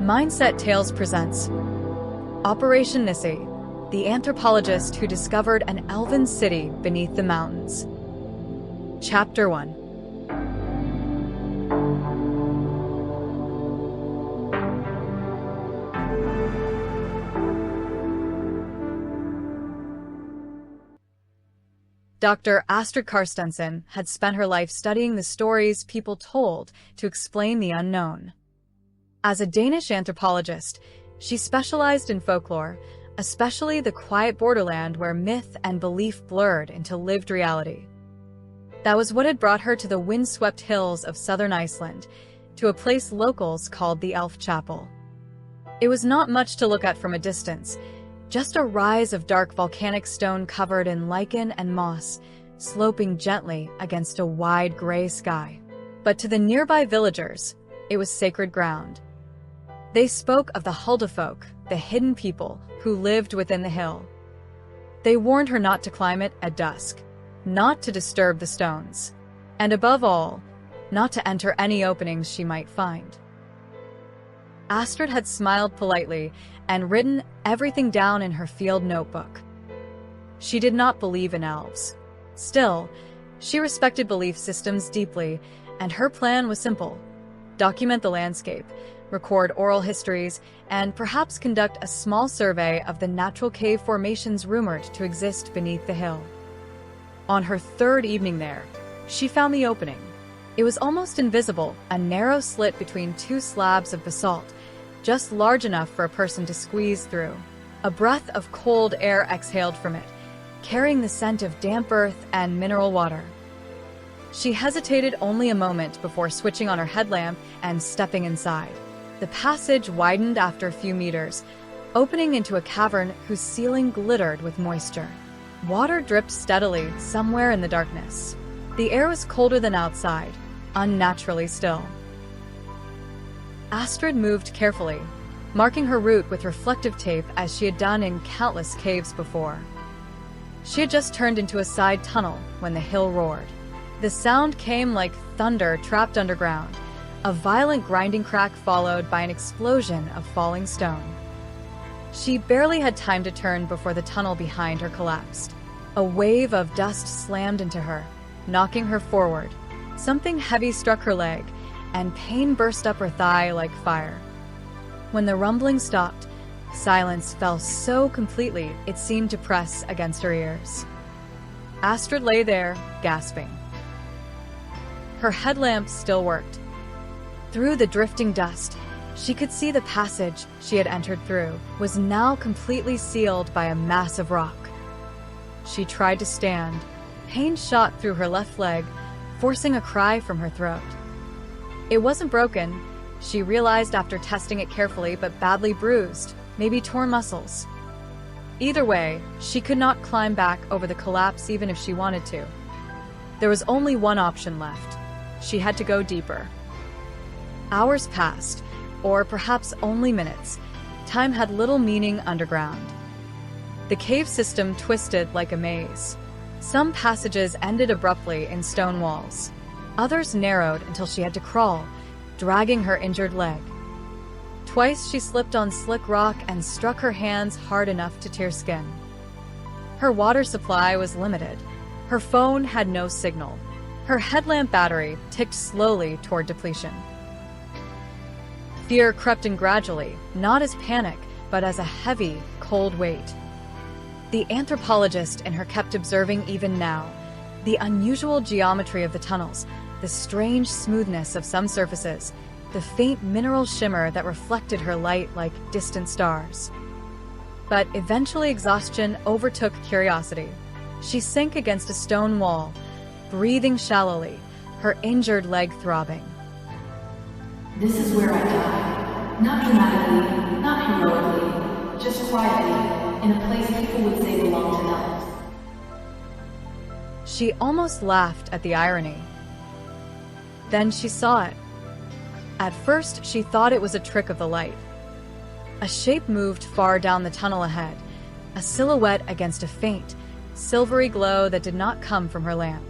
Mindset Tales presents Operation Nisse, the anthropologist who discovered an elven city beneath the mountains. Chapter 1. Dr. Astrid Carstensen had spent her life studying the stories people told to explain the unknown. As a Danish anthropologist, she specialized in folklore, especially the quiet borderland where myth and belief blurred into lived reality. That was what had brought her to the windswept hills of southern Iceland, to a place locals called the Elf Chapel. It was not much to look at from a distance, just a rise of dark volcanic stone covered in lichen and moss, sloping gently against a wide gray sky. But to the nearby villagers, it was sacred ground. They spoke of the Huldufólk, the hidden people who lived within the hill. They warned her not to climb it at dusk, not to disturb the stones, and above all, not to enter any openings she might find. Astrid had smiled politely and written everything down in her field notebook. She did not believe in elves. Still, she respected belief systems deeply, and her plan was simple: document the landscape, record oral histories, and perhaps conduct a small survey of the natural cave formations rumored to exist beneath the hill. On her third evening there, she found the opening. It was almost invisible, a narrow slit between two slabs of basalt, just large enough for a person to squeeze through. A breath of cold air exhaled from it, carrying the scent of damp earth and mineral water. She hesitated only a moment before switching on her headlamp and stepping inside. The passage widened after a few meters, opening into a cavern whose ceiling glittered with moisture. Water dripped steadily somewhere in the darkness. The air was colder than outside, unnaturally still. Astrid moved carefully, marking her route with reflective tape as she had done in countless caves before. She had just turned into a side tunnel when the hill roared. The sound came like thunder trapped underground, a violent grinding crack followed by an explosion of falling stone. She barely had time to turn before the tunnel behind her collapsed. A wave of dust slammed into her, knocking her forward. Something heavy struck her leg, and pain burst up her thigh like fire. When the rumbling stopped, silence fell so completely it seemed to press against her ears. Astrid lay there, gasping. Her headlamp still worked. Through the drifting dust, she could see the passage she had entered through was now completely sealed by a massive rock. She tried to stand. Pain shot through her left leg, forcing a cry from her throat. It wasn't broken, she realized after testing it carefully, but badly bruised, maybe torn muscles. Either way, she could not climb back over the collapse even if she wanted to. There was only one option left. She had to go deeper. Hours passed, or perhaps only minutes. Time had little meaning underground. The cave system twisted like a maze. Some passages ended abruptly in stone walls. Others narrowed until she had to crawl, dragging her injured leg. Twice she slipped on slick rock and struck her hands hard enough to tear skin. Her water supply was limited. Her phone had no signal. Her headlamp battery ticked slowly toward depletion. Fear crept in gradually, not as panic, but as a heavy, cold weight. The anthropologist in her kept observing even now, the unusual geometry of the tunnels, the strange smoothness of some surfaces, the faint mineral shimmer that reflected her light like distant stars. But eventually exhaustion overtook curiosity. She sank against a stone wall, breathing shallowly, her injured leg throbbing. This is where I die. Not dramatically, not heroically, just quietly, in a place people would say belonged to elves. She almost laughed at the irony. Then she saw it. At first, she thought it was a trick of the light. A shape moved far down the tunnel ahead, a silhouette against a faint, silvery glow that did not come from her lamp.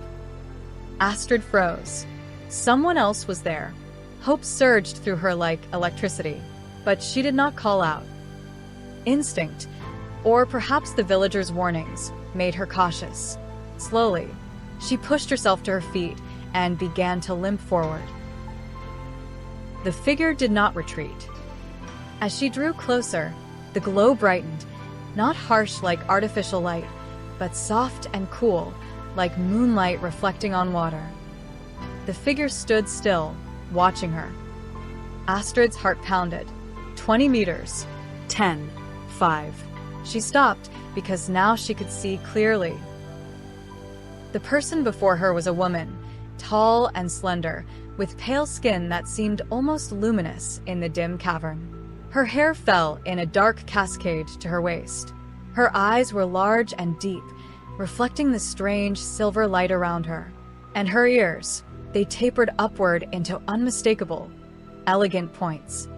Astrid froze. Someone else was there. Hope surged through her like electricity. but she did not call out. Instinct, or perhaps the villagers' warnings, made her cautious. Slowly, she pushed herself to her feet and began to limp forward. The figure did not retreat. As she drew closer, the glow brightened, not harsh like artificial light, but soft and cool, like moonlight reflecting on water. The figure stood still, watching her. Astrid's heart pounded. 20 meters. 10. 5. She stopped because now she could see clearly. The person before her was a woman, tall and slender, with pale skin that seemed almost luminous in the dim cavern. Her hair fell in a dark cascade to her waist. Her eyes were large and deep, reflecting the strange silver light around her. And her ears, they tapered upward into unmistakable, elegant points.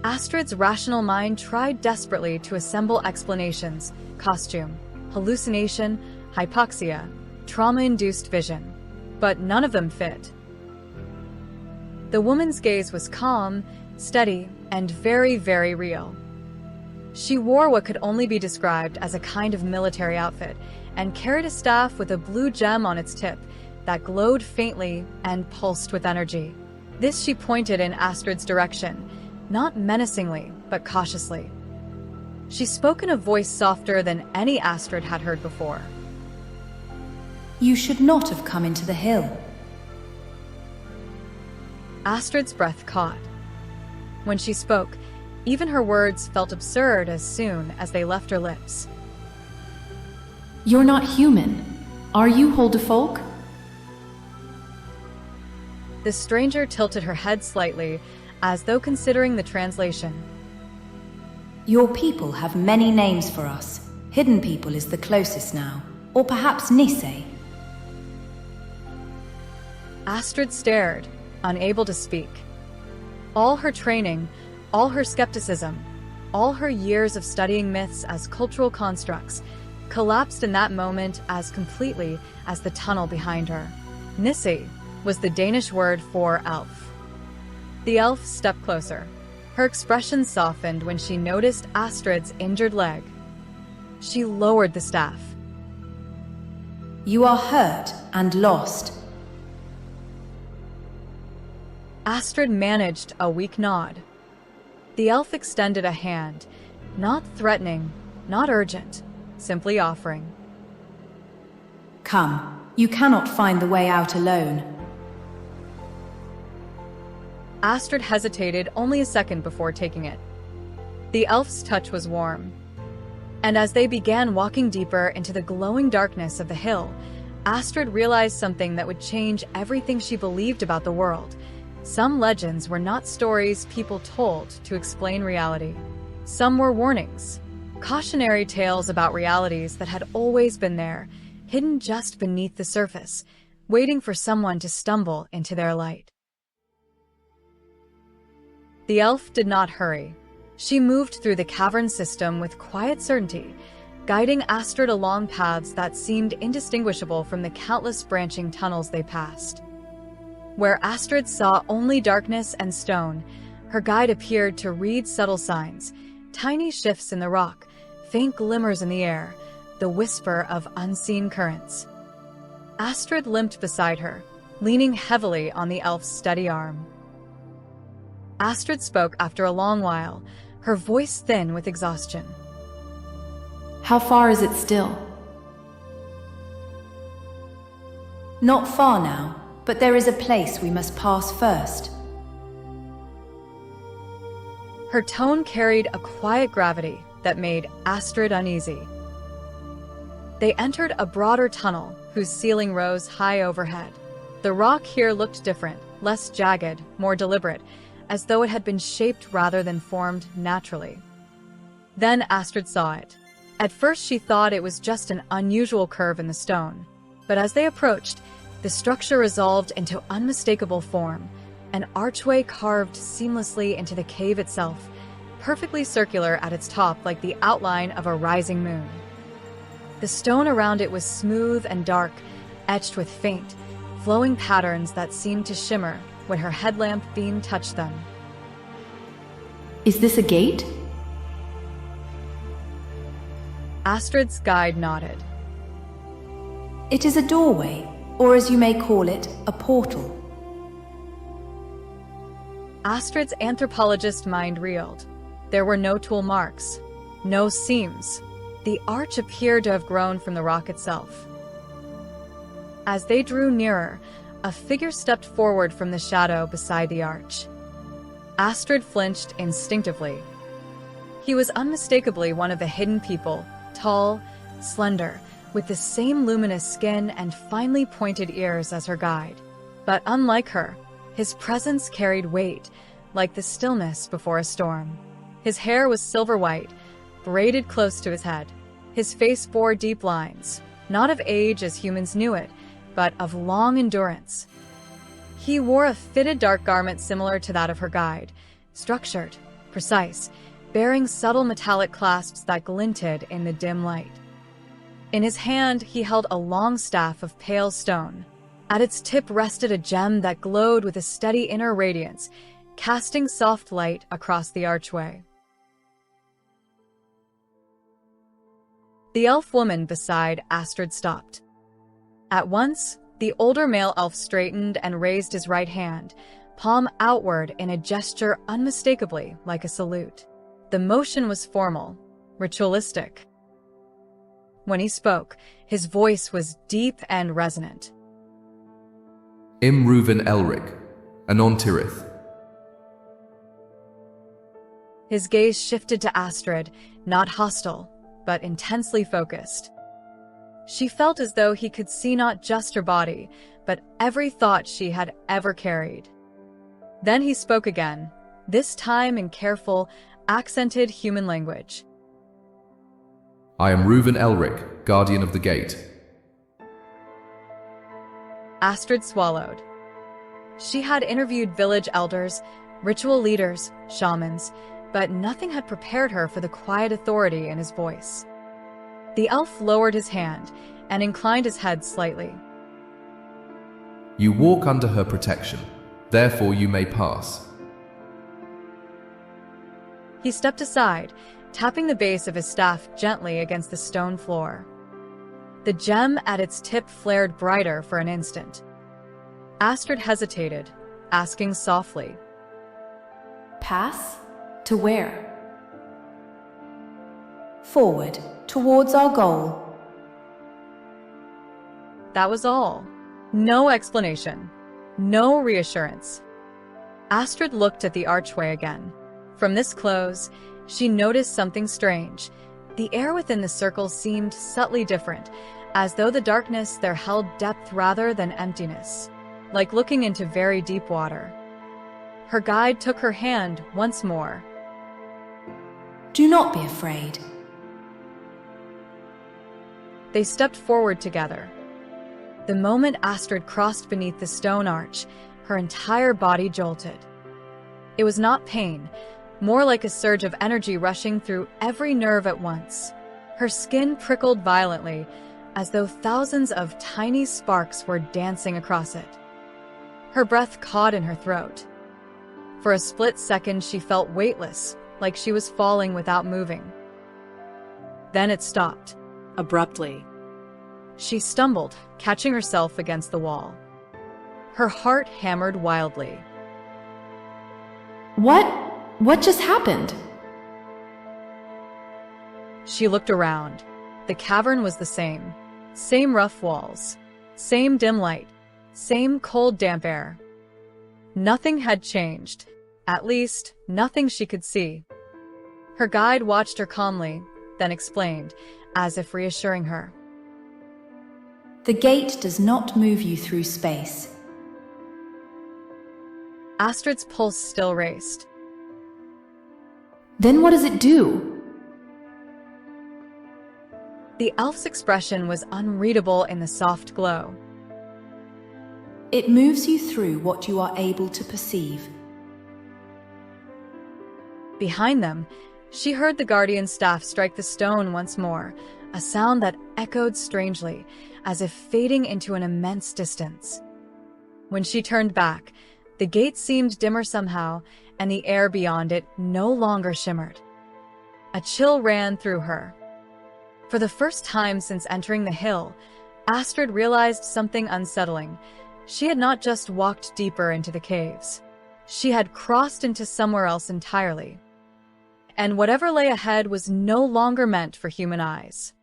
Astrid's rational mind tried desperately to assemble explanations: costume, hallucination, hypoxia, trauma-induced vision. But none of them fit. The woman's gaze was calm, steady, and very, very real. She wore what could only be described as a kind of military outfit and carried a staff with a blue gem on its tip that glowed faintly and pulsed with energy. This she pointed in Astrid's direction, not menacingly, but cautiously. She spoke in a voice softer than any Astrid had heard before. You should not have come into the hill. Astrid's breath caught. When she spoke, even her words felt absurd as soon as they left her lips. You're not human. Are you Huldufólk? The stranger tilted her head slightly, as though considering the translation. Your people have many names for us. Hidden people is the closest now. Or perhaps Nisse. Astrid stared, unable to speak. All her training, all her skepticism, all her years of studying myths as cultural constructs, collapsed in that moment as completely as the tunnel behind her. Nisse was the Danish word for elf. The elf stepped closer. Her expression softened when she noticed Astrid's injured leg. She lowered the staff. You are hurt and lost. Astrid managed a weak nod. The elf extended a hand, not threatening, not urgent, simply offering. Come, you cannot find the way out alone. Astrid hesitated only a second before taking it. The elf's touch was warm. And as they began walking deeper into the glowing darkness of the hill, Astrid realized something that would change everything she believed about the world. Some legends were not stories people told to explain reality. Some were warnings, cautionary tales about realities that had always been there, hidden just beneath the surface, waiting for someone to stumble into their light. The elf did not hurry. She moved through the cavern system with quiet certainty, guiding Astrid along paths that seemed indistinguishable from the countless branching tunnels they passed. Where Astrid saw only darkness and stone, her guide appeared to read subtle signs, tiny shifts in the rock, faint glimmers in the air, the whisper of unseen currents. Astrid limped beside her, leaning heavily on the elf's steady arm. Astrid spoke after a long while, her voice thin with exhaustion. How far is it still? Not far now, but there is a place we must pass first. Her tone carried a quiet gravity that made Astrid uneasy. They entered a broader tunnel whose ceiling rose high overhead. The rock here looked different, less jagged, more deliberate, as though it had been shaped rather than formed naturally. Then Astrid saw it. At first she thought it was just an unusual curve in the stone, but as they approached, the structure resolved into unmistakable form, an archway carved seamlessly into the cave itself, perfectly circular at its top like the outline of a rising moon. The stone around it was smooth and dark, etched with faint, flowing patterns that seemed to shimmer when her headlamp beam touched them. Is this a gate? Astrid's guide nodded. It is a doorway, or as you may call it, a portal. Astrid's anthropologist mind reeled. There were no tool marks, no seams. The arch appeared to have grown from the rock itself. As they drew nearer, a figure stepped forward from the shadow beside the arch. Astrid flinched instinctively. He was unmistakably one of the hidden people, tall, slender, with the same luminous skin and finely pointed ears as her guide. But unlike her, his presence carried weight, like the stillness before a storm. His hair was silver white, braided close to his head. His face bore deep lines, not of age as humans knew it, but of long endurance. He wore a fitted dark garment similar to that of her guide, structured, precise, bearing subtle metallic clasps that glinted in the dim light. In his hand, he held a long staff of pale stone. At its tip rested a gem that glowed with a steady inner radiance, casting soft light across the archway. The elf woman beside Astrid stopped. At once, the older male elf straightened and raised his right hand, palm outward in a gesture unmistakably like a salute. The motion was formal, ritualistic. When he spoke, his voice was deep and resonant. Imruven Elric, Anon Tirith. His gaze shifted to Astrid, not hostile, but intensely focused. She felt as though he could see not just her body, but every thought she had ever carried. Then he spoke again, this time in careful, accented human language. I am Reuven Elric, guardian of the gate. Astrid swallowed. She had interviewed village elders, ritual leaders, shamans, but nothing had prepared her for the quiet authority in his voice. The elf lowered his hand and inclined his head slightly. You walk under her protection, therefore you may pass. He stepped aside, tapping the base of his staff gently against the stone floor. The gem at its tip flared brighter for an instant. Astrid hesitated, asking softly, Pass? To where? Forward, towards our goal. That was all. No explanation. No reassurance. Astrid looked at the archway again. From this close, she noticed something strange. The air within the circle seemed subtly different, as though the darkness there held depth rather than emptiness, like looking into very deep water. Her guide took her hand once more. Do not be afraid. They stepped forward together. The moment Astrid crossed beneath the stone arch, her entire body jolted. It was not pain, more like a surge of energy rushing through every nerve at once. Her skin prickled violently, as though thousands of tiny sparks were dancing across it. Her breath caught in her throat. For a split second, she felt weightless, like she was falling without moving. Then it stopped, abruptly. She stumbled, catching herself against the wall. Her heart hammered wildly. What just happened? She looked around. The cavern was the same. Same rough walls. Same dim light. Same cold, damp air. Nothing had changed. At least, nothing she could see. Her guide watched her calmly, then explained, as if reassuring her. The gate does not move you through space. Astrid's pulse still raced. Then what does it do? The elf's expression was unreadable in the soft glow. It moves you through what you are able to perceive. Behind them, she heard the guardian's staff strike the stone once more, a sound that echoed strangely, as if fading into an immense distance. When she turned back, The gate seemed dimmer somehow, and the air beyond it no longer shimmered. A chill ran through her. For the first time since entering the hill, Astrid realized something unsettling. She had not just walked deeper into the caves. She had crossed into somewhere else entirely. And whatever lay ahead was no longer meant for human eyes.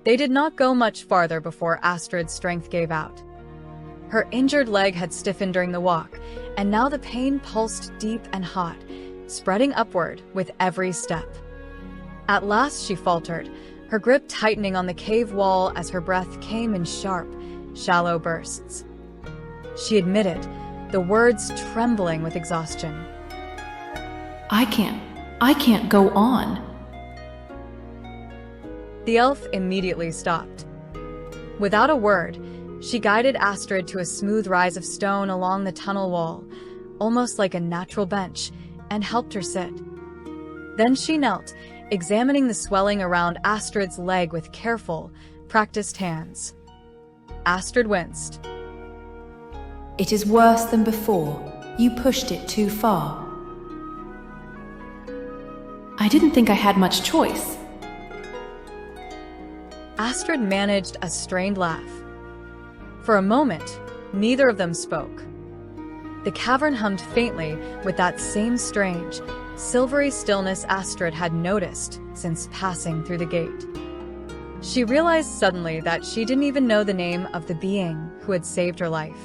They did not go much farther before Astrid's strength gave out. Her injured leg had stiffened during the walk, and now the pain pulsed deep and hot, spreading upward with every step. At last she faltered, her grip tightening on the cave wall as her breath came in sharp, shallow bursts. She admitted, the words trembling with exhaustion. I can't go on. The elf immediately stopped. Without a word, she guided Astrid to a smooth rise of stone along the tunnel wall, almost like a natural bench, and helped her sit. Then she knelt, examining the swelling around Astrid's leg with careful, practiced hands. Astrid winced. It is worse than before. You pushed it too far. I didn't think I had much choice. Astrid managed a strained laugh. For a moment, neither of them spoke. The cavern hummed faintly with that same strange, silvery stillness Astrid had noticed since passing through the gate. She realized suddenly that she didn't even know the name of the being who had saved her life.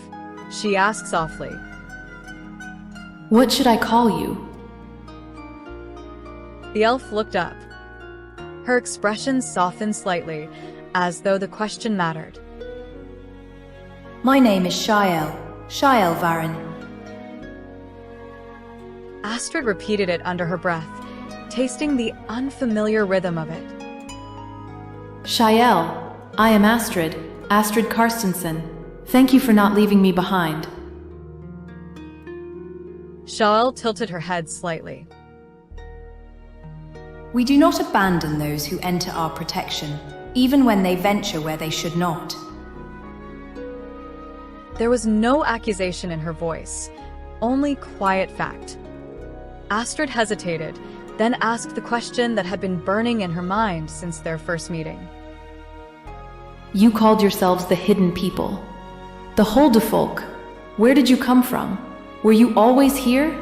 She asked softly, What should I call you? The elf looked up. Her expression softened slightly, as though the question mattered. My name is Shael Varen. Astrid repeated it under her breath, tasting the unfamiliar rhythm of it. Shael, I am Astrid Karstensen. Thank you for not leaving me behind. Shael tilted her head slightly. We do not abandon those who enter our protection, even when they venture where they should not. There was no accusation in her voice, only quiet fact. Astrid hesitated, then asked the question that had been burning in her mind since their first meeting. You called yourselves the Hidden People. The Huldufólk. Where did you come from? Were you always here?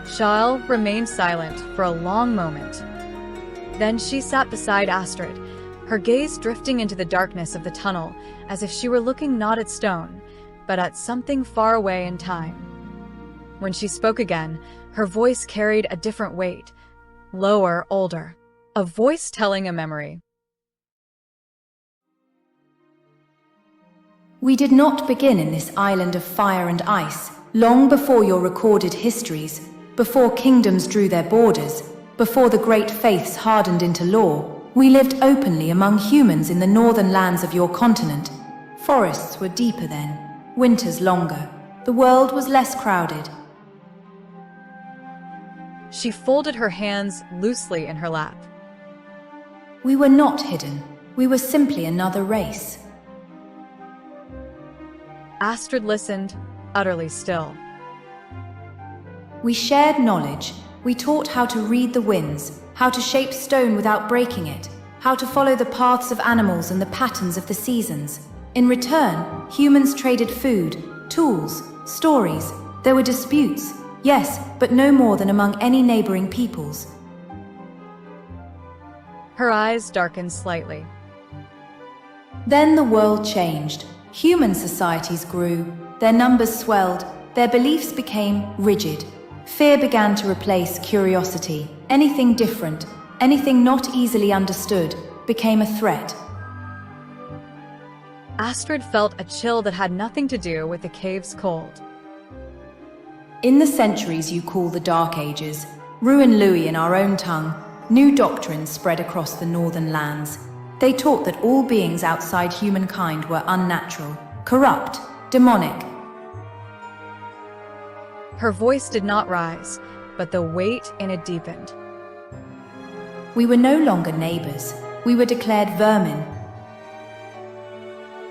Shael remained silent for a long moment. Then she sat beside Astrid, her gaze drifting into the darkness of the tunnel, as if she were looking not at stone, but at something far away in time. When she spoke again, her voice carried a different weight, lower, older, a voice telling a memory. We did not begin in this island of fire and ice, long before your recorded histories, before kingdoms drew their borders, before the great faiths hardened into law. We lived openly among humans in the northern lands of your continent. Forests were deeper then, winters longer. The world was less crowded. She folded her hands loosely in her lap. We were not hidden. We were simply another race. Astrid listened, utterly still. We shared knowledge. We taught how to read the winds, how to shape stone without breaking it, how to follow the paths of animals and the patterns of the seasons. In return, humans traded food, tools, stories. There were disputes, yes, but no more than among any neighboring peoples. Her eyes darkened slightly. Then the world changed. Human societies grew, their numbers swelled, their beliefs became rigid. Fear began to replace curiosity. Anything different, anything not easily understood, became a threat. Astrid felt a chill that had nothing to do with the cave's cold. In the centuries you call the Dark Ages, Ruin Louis in our own tongue, new doctrines spread across the northern lands. They taught that all beings outside humankind were unnatural, corrupt, demonic. Her voice did not rise, but the weight in it deepened. We were no longer neighbors. We were declared vermin.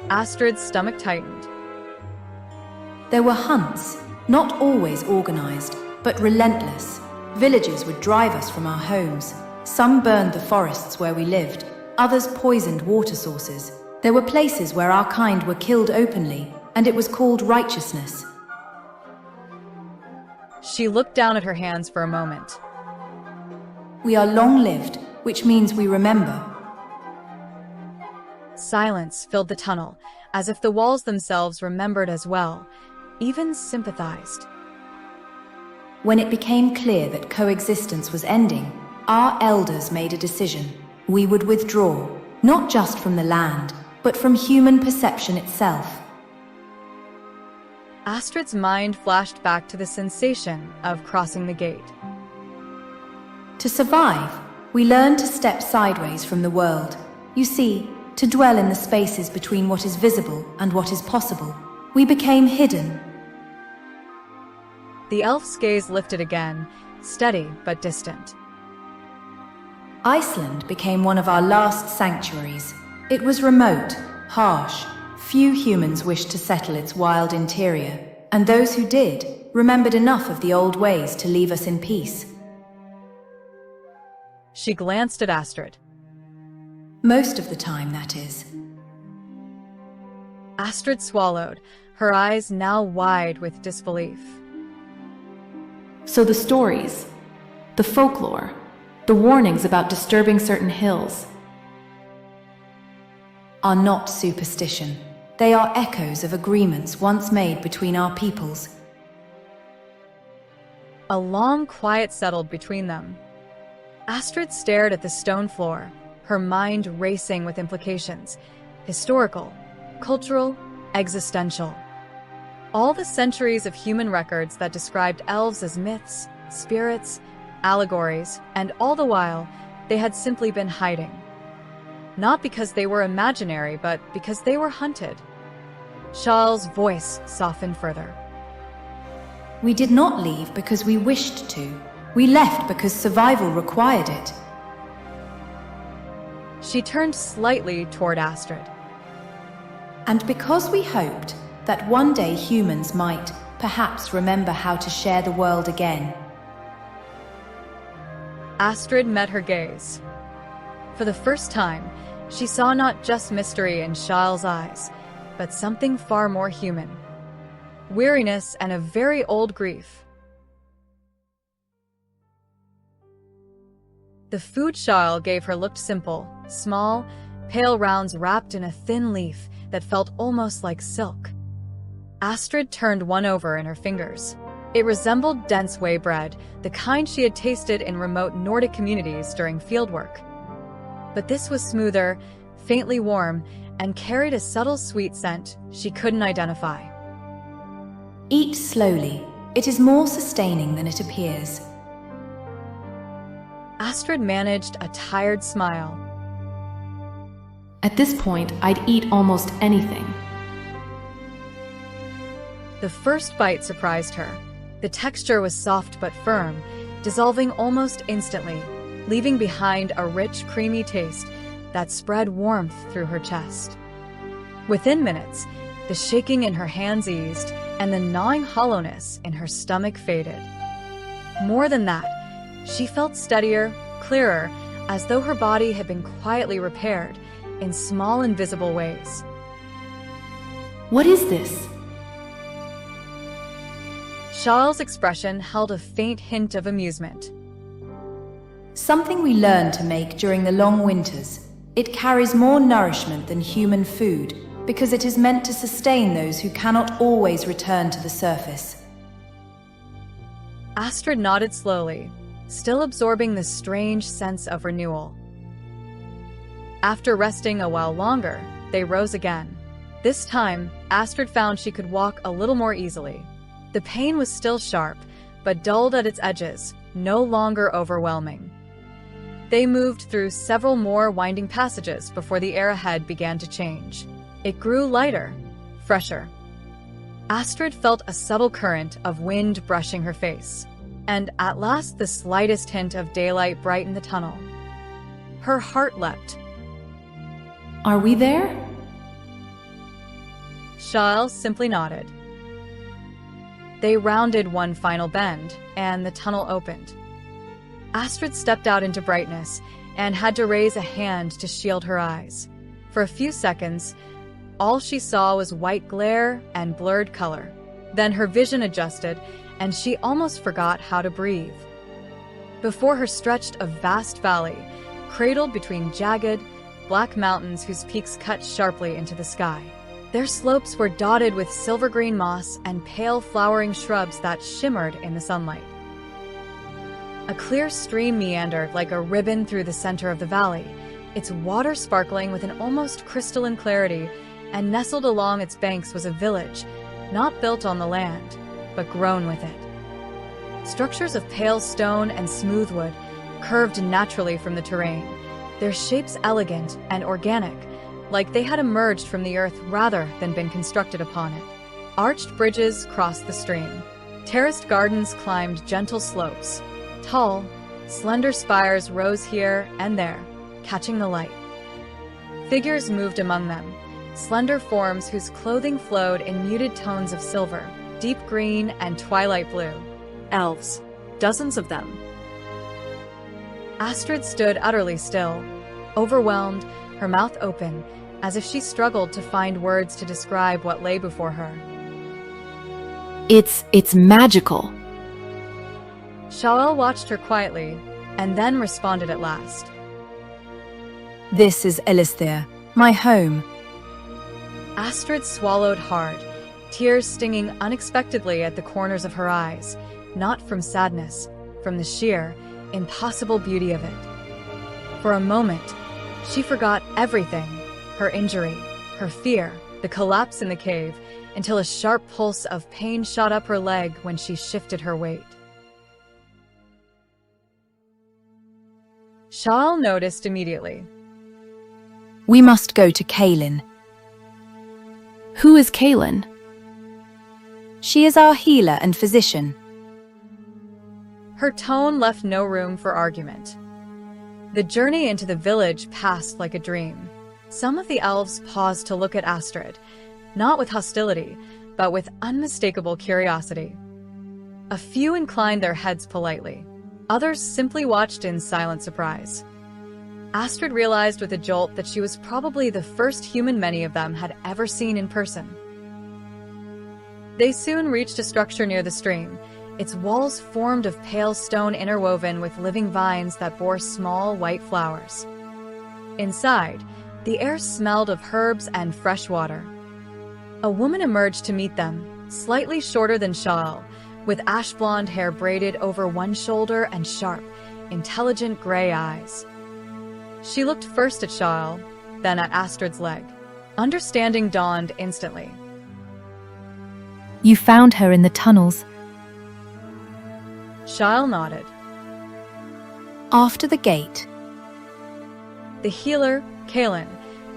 Astrid's stomach tightened. There were hunts, not always organized, but relentless. Villages would drive us from our homes. Some burned the forests where we lived, others poisoned water sources. There were places where our kind were killed openly, and it was called righteousness. She looked down at her hands for a moment. We are long-lived, which means we remember. Silence filled the tunnel, as if the walls themselves remembered as well, even sympathized. When it became clear that coexistence was ending, our elders made a decision. We would withdraw, not just from the land, but from human perception itself. Astrid's mind flashed back to the sensation of crossing the gate. To survive, we learned to step sideways from the world. You see, to dwell in the spaces between what is visible and what is possible. We became hidden. The elf's gaze lifted again, steady but distant. Iceland became one of our last sanctuaries. It was remote, harsh. Few humans wished to settle its wild interior, and those who did remembered enough of the old ways to leave us in peace. She glanced at Astrid. Most of the time, that is. Astrid swallowed, her eyes now wide with disbelief. So the stories, the folklore, the warnings about disturbing certain hills are not superstition. They are echoes of agreements once made between our peoples. A long quiet settled between them. Astrid stared at the stone floor, her mind racing with implications, historical, cultural, existential. All the centuries of human records that described elves as myths, spirits, allegories, and all the while, they had simply been hiding. Not because they were imaginary, but because they were hunted. Charles' voice softened further. We did not leave because we wished to. We left because survival required it. She turned slightly toward Astrid. And because we hoped that one day humans might, perhaps, remember how to share the world again. Astrid met her gaze. For the first time, she saw not just mystery in Charles' eyes, but something far more human. Weariness and a very old grief. The food Charles gave her looked simple, small, pale rounds wrapped in a thin leaf that felt almost like silk. Astrid turned one over in her fingers. It resembled dense whey bread, the kind she had tasted in remote Nordic communities during fieldwork. But this was smoother, faintly warm, and carried a subtle sweet scent she couldn't identify. Eat slowly. It is more sustaining than it appears. Astrid managed a tired smile. At this point, I'd eat almost anything. The first bite surprised her. The texture was soft but firm, dissolving almost instantly, leaving behind a rich, creamy taste that spread warmth through her chest. Within minutes, the shaking in her hands eased, and the gnawing hollowness in her stomach faded. More than that, she felt steadier, clearer, as though her body had been quietly repaired in small, invisible ways. What is this? Charles' expression held a faint hint of amusement. Something we learned to make during the long winters. It carries more nourishment than human food, because it is meant to sustain those who cannot always return to the surface. Astrid nodded slowly, still absorbing the strange sense of renewal. After resting a while longer, they rose again. This time, Astrid found she could walk a little more easily. The pain was still sharp, but dulled at its edges, no longer overwhelming. They moved through several more winding passages before the air ahead began to change. It grew lighter, fresher. Astrid felt a subtle current of wind brushing her face, and at last the slightest hint of daylight brightened the tunnel. Her heart leapt. Are we there? Shael simply nodded. They rounded one final bend, and the tunnel opened. Astrid stepped out into brightness and had to raise a hand to shield her eyes. For a few seconds, all she saw was white glare and blurred color. Then her vision adjusted, and she almost forgot how to breathe. Before her stretched a vast valley, cradled between jagged, black mountains whose peaks cut sharply into the sky. Their slopes were dotted with silver-green moss and pale flowering shrubs that shimmered in the sunlight. A clear stream meandered like a ribbon through the center of the valley, its water sparkling with an almost crystalline clarity, and nestled along its banks was a village, not built on the land, but grown with it. Structures of pale stone and smooth wood curved naturally from the terrain, their shapes elegant and organic, like they had emerged from the earth rather than been constructed upon it. Arched bridges crossed the stream. Terraced gardens climbed gentle slopes. Tall, slender spires rose here and there, catching the light. Figures moved among them, slender forms whose clothing flowed in muted tones of silver, deep green and twilight blue. Elves, dozens of them. Astrid stood utterly still, overwhelmed, her mouth open, as if she struggled to find words to describe what lay before her. It's magical. Shael watched her quietly, and then responded at last. This is Ilysthyr, my home. Astrid swallowed hard, tears stinging unexpectedly at the corners of her eyes, not from sadness, from the sheer, impossible beauty of it. For a moment, she forgot everything, her injury, her fear, the collapse in the cave, until a sharp pulse of pain shot up her leg when she shifted her weight. Shael noticed immediately. We must go to Kaelin. Who is Kaelin? She is our healer and physician. Her tone left no room for argument. The journey into the village passed like a dream. Some of the elves paused to look at Astrid, not with hostility, but with unmistakable curiosity. A few inclined their heads politely. Others simply watched in silent surprise. Astrid realized with a jolt that she was probably the first human many of them had ever seen in person. They soon reached a structure near the stream, its walls formed of pale stone interwoven with living vines that bore small white flowers. Inside, the air smelled of herbs and fresh water. A woman emerged to meet them, slightly shorter than Shael, with ash blonde hair braided over one shoulder and sharp, intelligent gray eyes. She looked first at Shael, then at Astrid's leg. Understanding dawned instantly. You found her in the tunnels. Shael nodded. After the gate. The healer, Kaelin,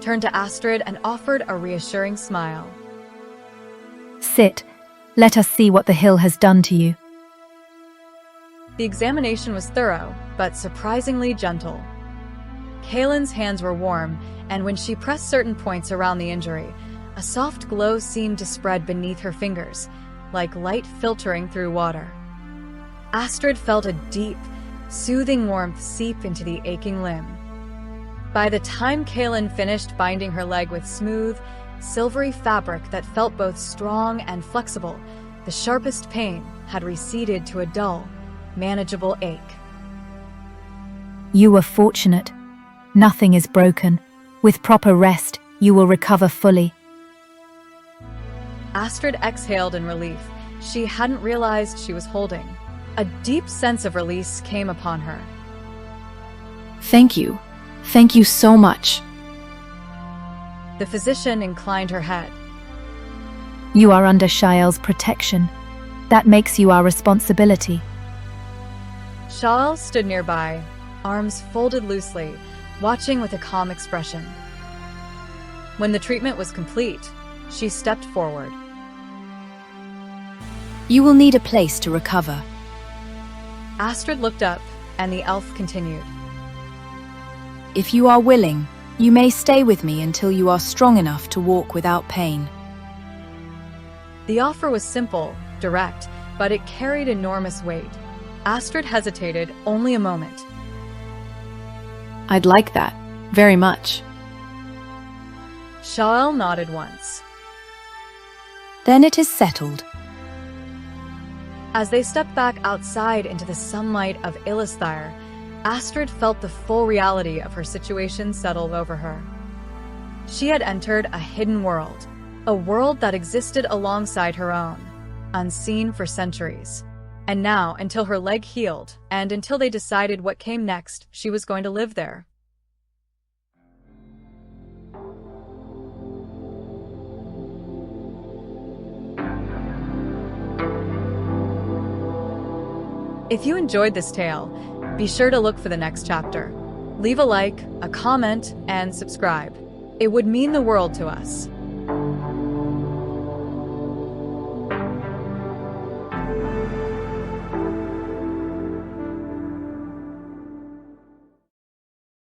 turned to Astrid and offered a reassuring smile. Sit. Let us see what the hill has done to you. The examination was thorough, but surprisingly gentle. Kaelin's hands were warm, and when she pressed certain points around the injury, a soft glow seemed to spread beneath her fingers, like light filtering through water. Astrid felt a deep, soothing warmth seep into the aching limb. By the time Kaelin finished binding her leg with smooth, silvery fabric that felt both strong and flexible, the sharpest pain had receded to a dull, manageable ache. You were fortunate. Nothing is broken. With proper rest, you will recover fully. Astrid exhaled in relief. She hadn't realized she was holding. A deep sense of release came upon her. Thank you. Thank you so much. The physician inclined her head. You are under Shael's protection. That makes you our responsibility. Shael stood nearby, arms folded loosely, watching with a calm expression. When the treatment was complete, she stepped forward. You will need a place to recover. Astrid looked up, and the elf continued. If you are willing, you may stay with me until you are strong enough to walk without pain. The offer was simple, direct, but it carried enormous weight. Astrid hesitated only a moment. I'd like that, very much. Shael nodded once. Then it is settled. As they stepped back outside into the sunlight of Ilysthyr, Astrid felt the full reality of her situation settle over her. She had entered a hidden world, a world that existed alongside her own, unseen for centuries. And now, until her leg healed, and until they decided what came next, she was going to live there. If you enjoyed this tale, be sure to look for the next chapter. Leave a like, a comment, and subscribe. It would mean the world to us.